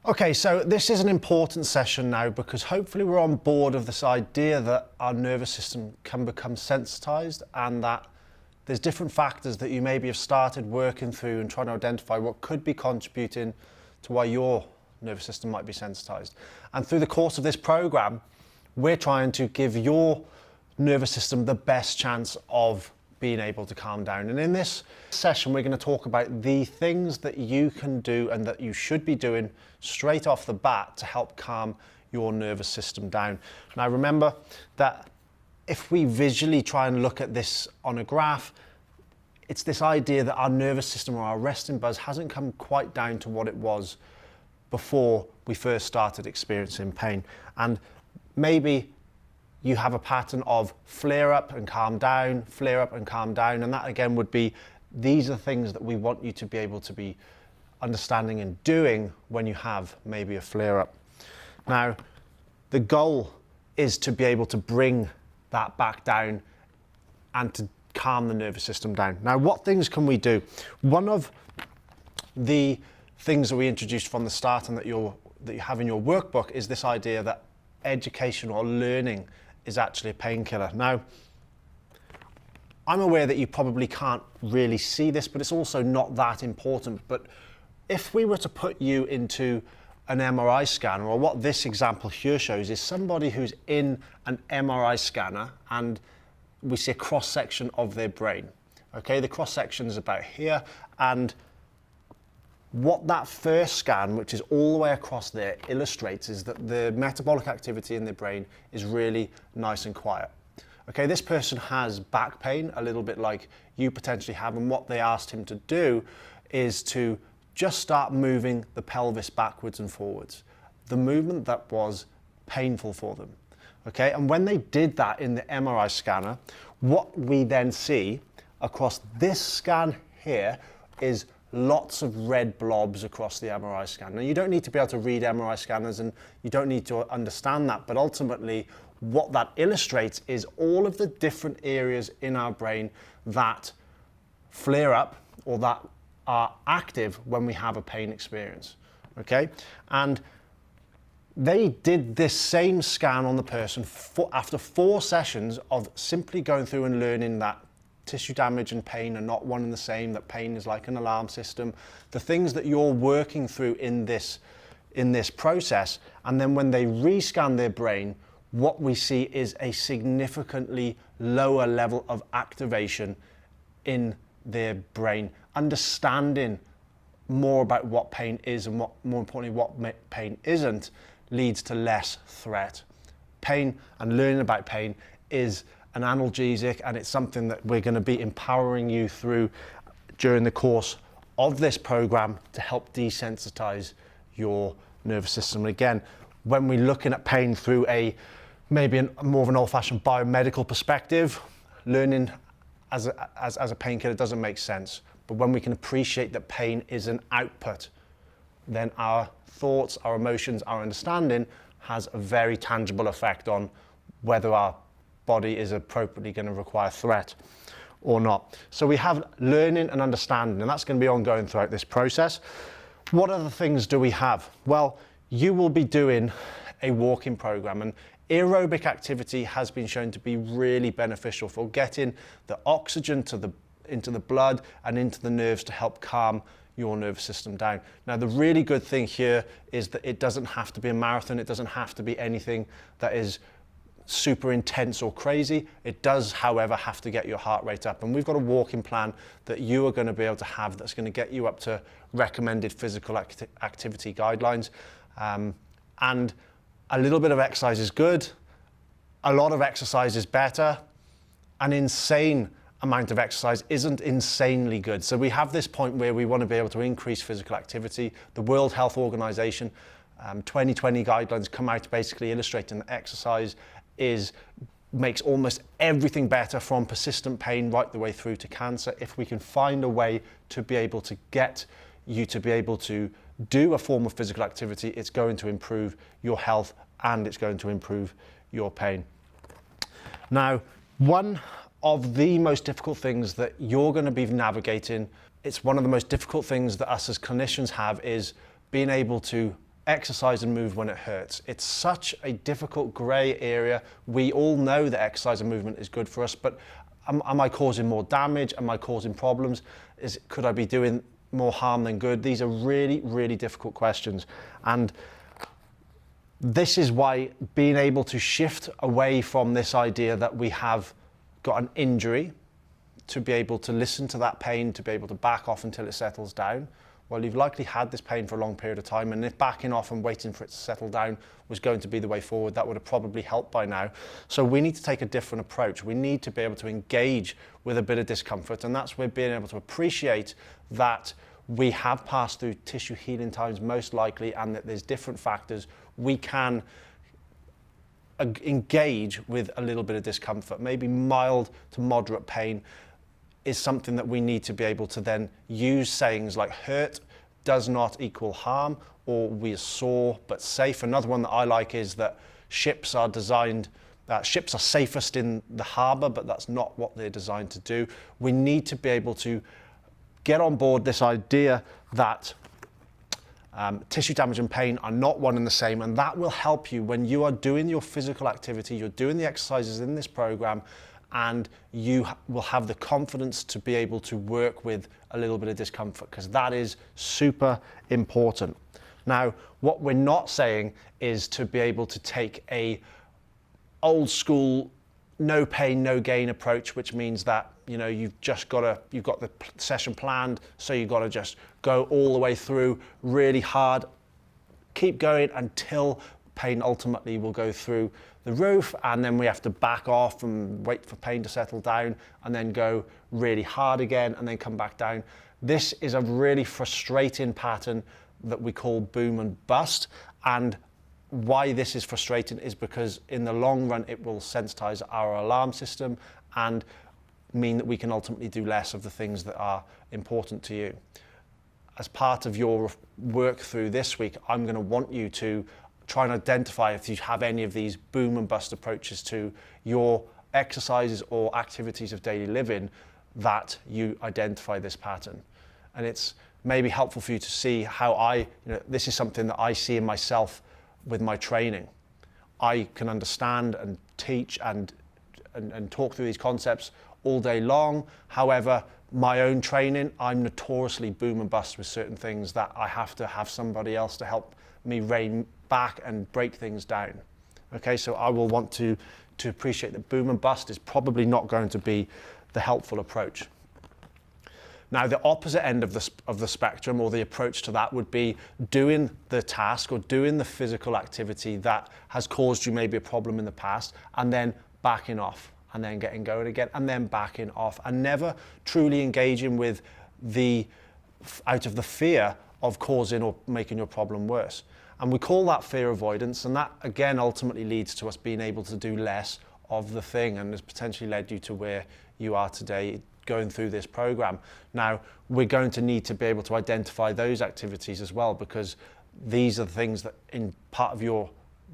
Okay, so this is an important session now because hopefully we're on board of this idea that our nervous system can become sensitized and that there's different factors that you maybe have started working through and trying to identify what could be contributing to why your nervous system might be sensitized. And through the course of this program, we're trying to give your nervous system the best chance of being able to calm down. And in this session, we're going to talk about the things that you can do and that you should be doing straight off the bat to help calm your nervous system down. Now, remember that if we visually try and look at this on a graph, it's this idea that our nervous system or our resting buzz hasn't come quite down to what it was before we first started experiencing pain. And maybe you have a pattern of flare up and calm down, flare up and calm down. And that again would be, these are things that we want you to be able to be understanding and doing when you have maybe a flare up. Now, the goal is to be able to bring that back down and to calm the nervous system down. Now, what things can we do? One of the things that we introduced from the start and that you have in your workbook is this idea that education or learning is actually a painkiller. Now, I'm aware that you probably can't really see this, but it's also not that important. But if we were to put you into an MRI scanner, or what this example here shows is somebody who's in an MRI scanner and we see a cross-section of their brain. Okay, the cross-section is about here, and what that first scan, which is all the way across there, illustrates is that the metabolic activity in the brain is really nice and quiet. Okay, this person has back pain, a little bit like you potentially have, and what they asked him to do is to just start moving the pelvis backwards and forwards. The movement that was painful for them. Okay, and when they did that in the MRI scanner, what we then see across this scan here is lots of red blobs across the MRI scan. Now, you don't need to be able to read MRI scanners and you don't need to understand that, but ultimately what that illustrates is all of the different areas in our brain that flare up or that are active when we have a pain experience, okay? And they did this same scan on the person after 4 sessions of simply going through and learning that tissue damage and pain are not one and the same, that pain is like an alarm system, the things that you're working through in this process. And then when they rescan their brain, what we see is a significantly lower level of activation in their brain, understanding more about what pain is and what, more importantly, what pain isn't, leads to less threat. Pain and learning about pain is an analgesic, and it's something that we're going to be empowering you through during the course of this program to help desensitize your nervous system. And again, when we're looking at pain through maybe more of an old-fashioned biomedical perspective, learning as a painkiller doesn't make sense. But when we can appreciate that pain is an output, then our thoughts, our emotions, our understanding has a very tangible effect on whether our body is appropriately going to require threat or not. So we have learning and understanding, and that's going to be ongoing throughout this process. What other things do we have? Well, you will be doing a walking program, and aerobic activity has been shown to be really beneficial for getting the oxygen into the blood and into the nerves to help calm your nervous system down. Now, the really good thing here is that it doesn't have to be a marathon. It doesn't have to be anything that is super intense or crazy. It does, however, have to get your heart rate up. And we've got a walking plan that you are going to be able to have that's going to get you up to recommended physical activity guidelines. And a little bit of exercise is good. A lot of exercise is better. An insane amount of exercise isn't insanely good. So we have this point where we want to be able to increase physical activity. The World Health Organization 2020 guidelines come out basically illustrating that exercise makes almost everything better, from persistent pain right the way through to cancer. If we can find a way to be able to get you to be able to do a form of physical activity, it's going to improve your health and it's going to improve your pain. Now, one of the most difficult things that you're going to be navigating, it's one of the most difficult things that us as clinicians have, is being able to exercise and move when it hurts. It's such a difficult grey area. We all know that exercise and movement is good for us, but am I causing more damage? Am I causing problems? Could I be doing more harm than good? These are really, really difficult questions. And this is why being able to shift away from this idea that we have got an injury, to be able to listen to that pain, to be able to back off until it settles down. Well, you've likely had this pain for a long period of time, and if backing off and waiting for it to settle down was going to be the way forward, that would have probably helped by now. So we need to take a different approach. We need to be able to engage with a bit of discomfort, and that's where being able to appreciate that we have passed through tissue healing times most likely, and that there's different factors. We can engage with a little bit of discomfort, maybe mild to moderate pain, is something that we need to be able to then use sayings like hurt does not equal harm, or we are sore but safe. Another one that I like is that ships are safest in the harbour, but that's not what they're designed to do. We need to be able to get on board this idea that tissue damage and pain are not one and the same, and that will help you when you are doing your physical activity, you're doing the exercises in this program, and you will have the confidence to be able to work with a little bit of discomfort, because that is super important. Now, what we're not saying is to be able to take a old school no pain, no gain approach, which means that, you know, you've got the session planned, so you've got to just go all the way through really hard, keep going until pain ultimately will go through the roof, and then we have to back off and wait for pain to settle down, and then go really hard again and then come back down. This is a really frustrating pattern that we call boom and bust, and why this is frustrating is because in the long run it will sensitize our alarm system and mean that we can ultimately do less of the things that are important to you. As part of your work through this week, I'm going to want you to try and identify if you have any of these boom and bust approaches to your exercises or activities of daily living, that you identify this pattern. And it's maybe helpful for you to see how this is something that I see in myself with my training. I can understand and teach and talk through these concepts all day long. However, my own training, I'm notoriously boom and bust with certain things that I have to have somebody else to help me rein back and break things down. Okay, so I will want to appreciate that boom and bust is probably not going to be the helpful approach. Now, the opposite end of the spectrum, or the approach to that, would be doing the task or doing the physical activity that has caused you maybe a problem in the past, and then backing off, and then getting going again, and then backing off, and never truly engaging with out of the fear of causing or making your problem worse. And we call that fear avoidance, and that again ultimately leads to us being able to do less of the thing, and has potentially led you to where you are today going through this program. Now, we're going to need to be able to identify those activities as well, because these are the things that in part of your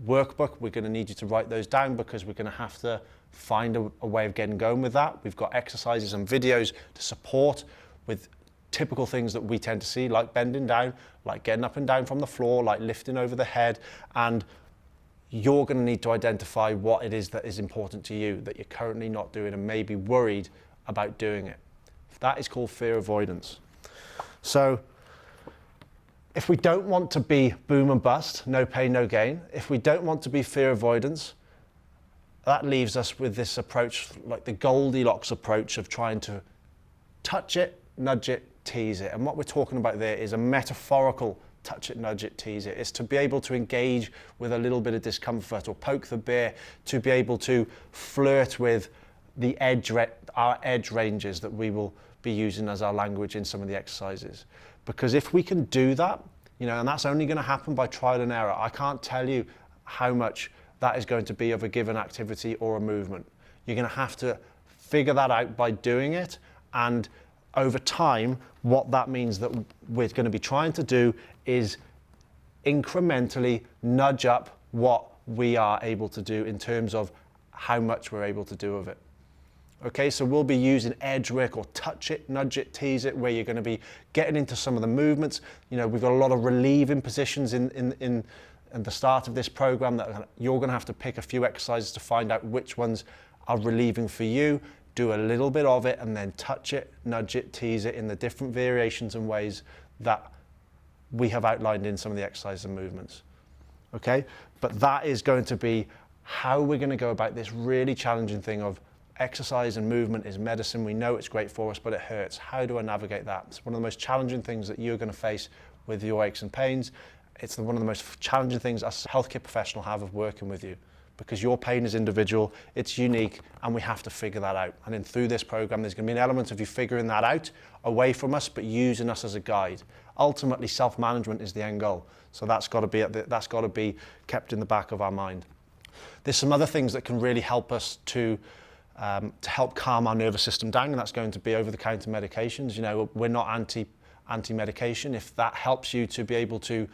workbook, we're going to need you to write those down, because we're going to have to find a way of getting going with that. We've got exercises and videos to support with typical things that we tend to see, like bending down, like getting up and down from the floor, like lifting over the head, and you're going to need to identify what it is that is important to you that you're currently not doing and maybe worried about doing it. That is called fear avoidance. So if we don't want to be boom and bust, no pain, no gain, if we don't want to be fear avoidance, that leaves us with this approach, like the Goldilocks approach of trying to touch it, nudge it, tease it. And what we're talking about there is a metaphorical touch it, nudge it, tease it. It's to be able to engage with a little bit of discomfort or poke the bear, to be able to flirt with the our edge ranges that we will be using as our language in some of the exercises. Because if we can do that, and that's only going to happen by trial and error. I can't tell you how much that is going to be of a given activity or a movement. You're going to have to figure that out by doing it, and over time, what that means that we're going to be trying to do is incrementally nudge up what we are able to do in terms of how much we're able to do of it. Okay, so we'll be using edge work or touch it, nudge it, tease it, where you're going to be getting into some of the movements. You know, we've got a lot of relieving positions in the start of this program that you're going to have to pick a few exercises to find out which ones are relieving for you. Do a little bit of it and then touch it, nudge it, tease it in the different variations and ways that we have outlined in some of the exercises and movements. Okay, but that is going to be how we're going to go about this really challenging thing of exercise and movement is medicine. We know it's great for us, but it hurts. How do I navigate that? It's one of the most challenging things that you're going to face with your aches and pains. It's one of the most challenging things as a healthcare professional have of working with you, because your pain is individual, it's unique, and we have to figure that out. And then through this program, there's going to be an element of you figuring that out away from us, but using us as a guide. Ultimately, self-management is the end goal. So that's got to be kept in the back of our mind. There's some other things that can really help us to help calm our nervous system down, and that's going to be over-the-counter medications. You know, we're not anti-medication. If that helps you to be able to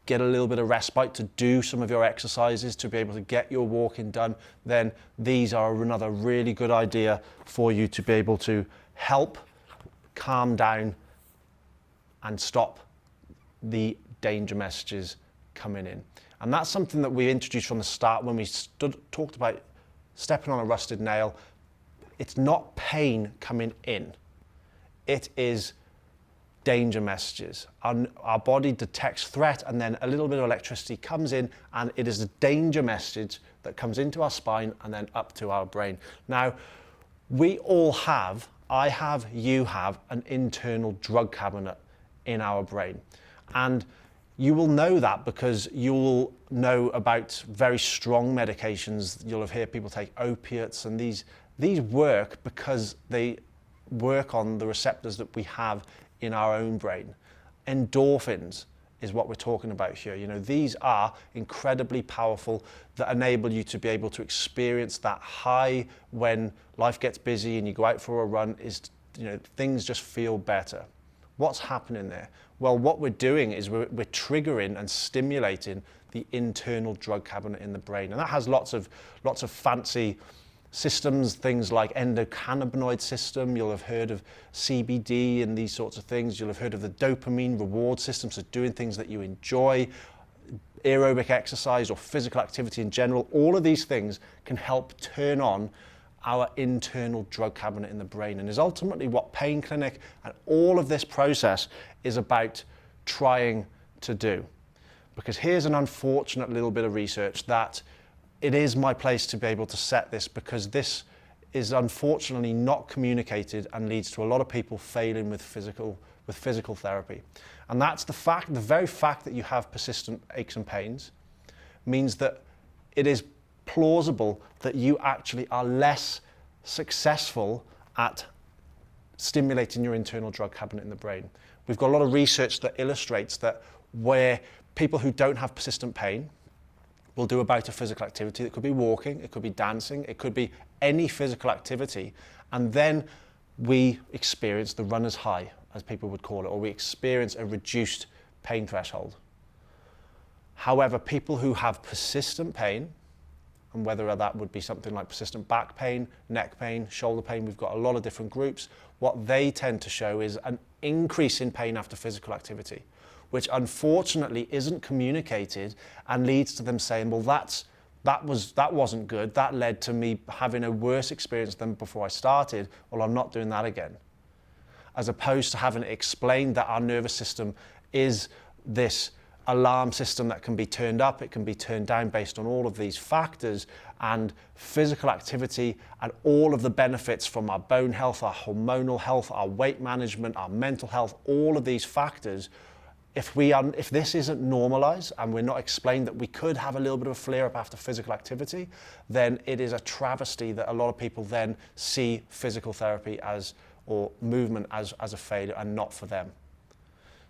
get a little bit of respite to do some of your exercises, to be able to get your walking done, then these are another really good idea for you to be able to help calm down and stop the danger messages coming in. And that's something that we introduced from the start when we talked about stepping on a rusted nail. It's not pain coming in. It is danger messages. Our body detects threat, and then a little bit of electricity comes in, and it is a danger message that comes into our spine and then up to our brain. Now, we all have, I have, you have, an internal drug cabinet in our brain. And you will know that because you will know about very strong medications. You'll have heard people take opiates, and these work because they work on the receptors that we have in our own brain. Endorphins is what we're talking about here. You know, these are incredibly powerful that enable you to be able to experience that high when life gets busy and you go out for a run. You know, things just feel better. What's happening there? Well, what we're doing is we're triggering and stimulating the internal drug cabinet in the brain. And that has lots of fancy systems, things like endocannabinoid system. You'll have heard of CBD and these sorts of things. You'll have heard of the dopamine reward system, so doing things that you enjoy, aerobic exercise or physical activity in general. All of these things can help turn on our internal drug cabinet in the brain, and is ultimately what Pain Clinic and all of this process is about trying to do. Because here's an unfortunate little bit of research that it is my place to be able to set this, because this is unfortunately not communicated and leads to a lot of people failing with physical therapy. And that's the very fact that you have persistent aches and pains means that it is plausible that you actually are less successful at stimulating your internal drug cabinet in the brain. We've got a lot of research that illustrates that where people who don't have persistent pain will do a bout of physical activity. It could be walking, it could be dancing, it could be any physical activity, and then we experience the runner's high, as people would call it, or we experience a reduced pain threshold. However, people who have persistent pain, and whether that would be something like persistent back pain, neck pain, shoulder pain, we've got a lot of different groups, what they tend to show is an increase in pain after physical activity, which unfortunately isn't communicated and leads to them saying, well, that wasn't good, that led to me having a worse experience than before I started, well, I'm not doing that again. As opposed to having it explained that our nervous system is this alarm system that can be turned up, it can be turned down based on all of these factors, and physical activity and all of the benefits from our bone health, our hormonal health, our weight management, our mental health, all of these factors, if this isn't normalized and we're not explained that we could have a little bit of a flare-up after physical activity, then it is a travesty that a lot of people then see physical therapy or movement as a failure and not for them.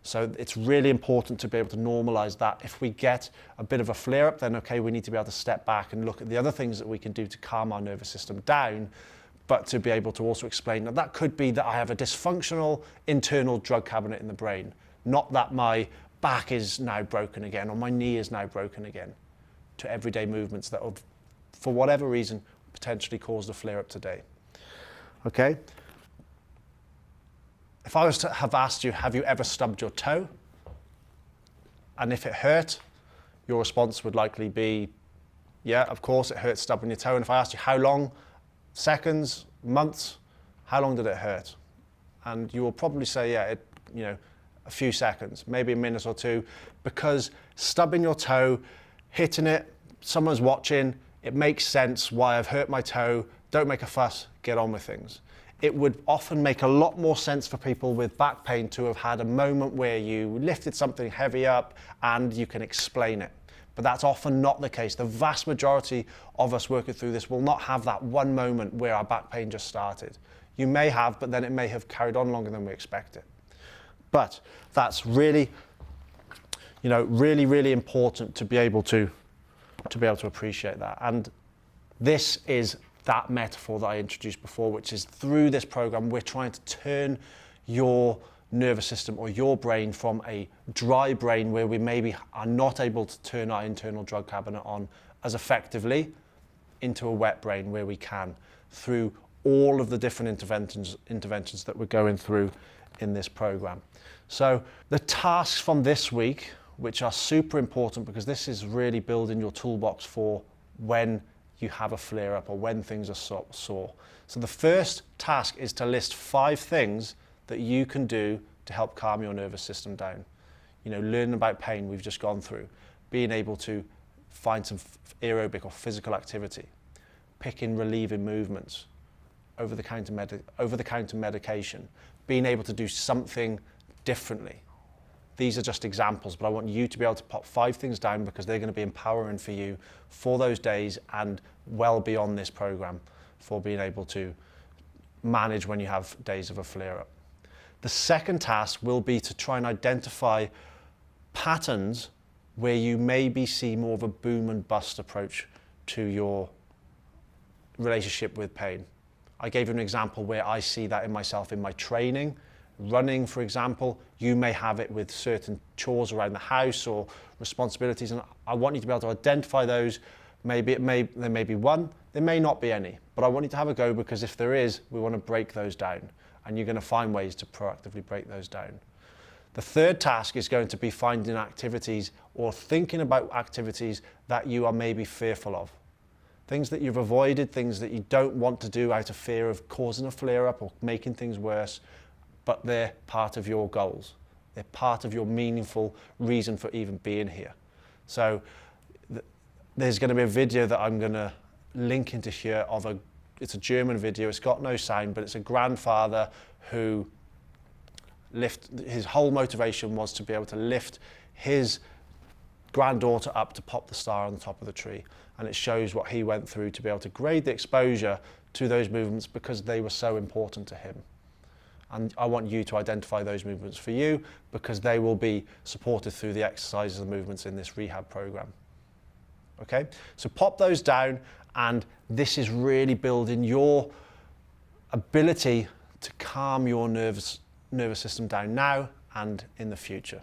So it's really important to be able to normalize that. If we get a bit of a flare-up, then okay, we need to be able to step back and look at the other things that we can do to calm our nervous system down, but to be able to also explain that could be that I have a dysfunctional internal drug cabinet in the brain, not that my back is now broken again or my knee is now broken again, to everyday movements that have, for whatever reason, potentially caused a flare-up today. Okay? If I was to have asked you, have you ever stubbed your toe? And if it hurt, your response would likely be, yeah, of course it hurts stubbing your toe. And if I asked you how long, seconds, months, how long did it hurt? And you will probably say, yeah, a few seconds, maybe a minute or two, because stubbing your toe, hitting it, someone's watching, it makes sense why I've hurt my toe, don't make a fuss, get on with things. It would often make a lot more sense for people with back pain to have had a moment where you lifted something heavy up and you can explain it. But that's often not the case. The vast majority of us working through this will not have that one moment where our back pain just started. You may have, but then it may have carried on longer than we expected. But that's really, really important to be able to appreciate that. And this is that metaphor that I introduced before, which is through this program, we're trying to turn your nervous system or your brain from a dry brain where we maybe are not able to turn our internal drug cabinet on as effectively into a wet brain where we can, through all of the different interventions that we're going through in this program. So the tasks from this week, which are super important because this is really building your toolbox for when you have a flare-up or when things are sore. So the first task is to list 5 things that you can do to help calm your nervous system down. Learning about pain, we've just gone through. Being able to find some aerobic or physical activity. Picking relieving movements. Over-the-counter medication. Being able to do something differently. These are just examples, but I want you to be able to pop 5 things down because they're going to be empowering for you for those days and well beyond this program for being able to manage when you have days of a flare-up. The second task will be to try and identify patterns where you maybe see more of a boom and bust approach to your relationship with pain. I gave you an example where I see that in myself in my training. Running, for example, you may have it with certain chores around the house or responsibilities, and I want you to be able to identify those. There may be one, there may not be any, but I want you to have a go because if there is, we want to break those down, and you're going to find ways to proactively break those down. The third task is going to be finding activities or thinking about activities that you are maybe fearful of. Things that you've avoided, things that you don't want to do out of fear of causing a flare-up or making things worse, but they're part of your goals. They're part of your meaningful reason for even being here. So there's going to be a video that I'm going to link into here it's a German video, it's got no sound, but it's a grandfather who his whole motivation was to be able to lift his granddaughter up to pop the star on the top of the tree. And it shows what he went through to be able to grade the exposure to those movements because they were so important to him. And I want you to identify those movements for you because they will be supported through the exercises and movements in this rehab program. Okay, so pop those down, and this is really building your ability to calm your nervous system down now and in the future.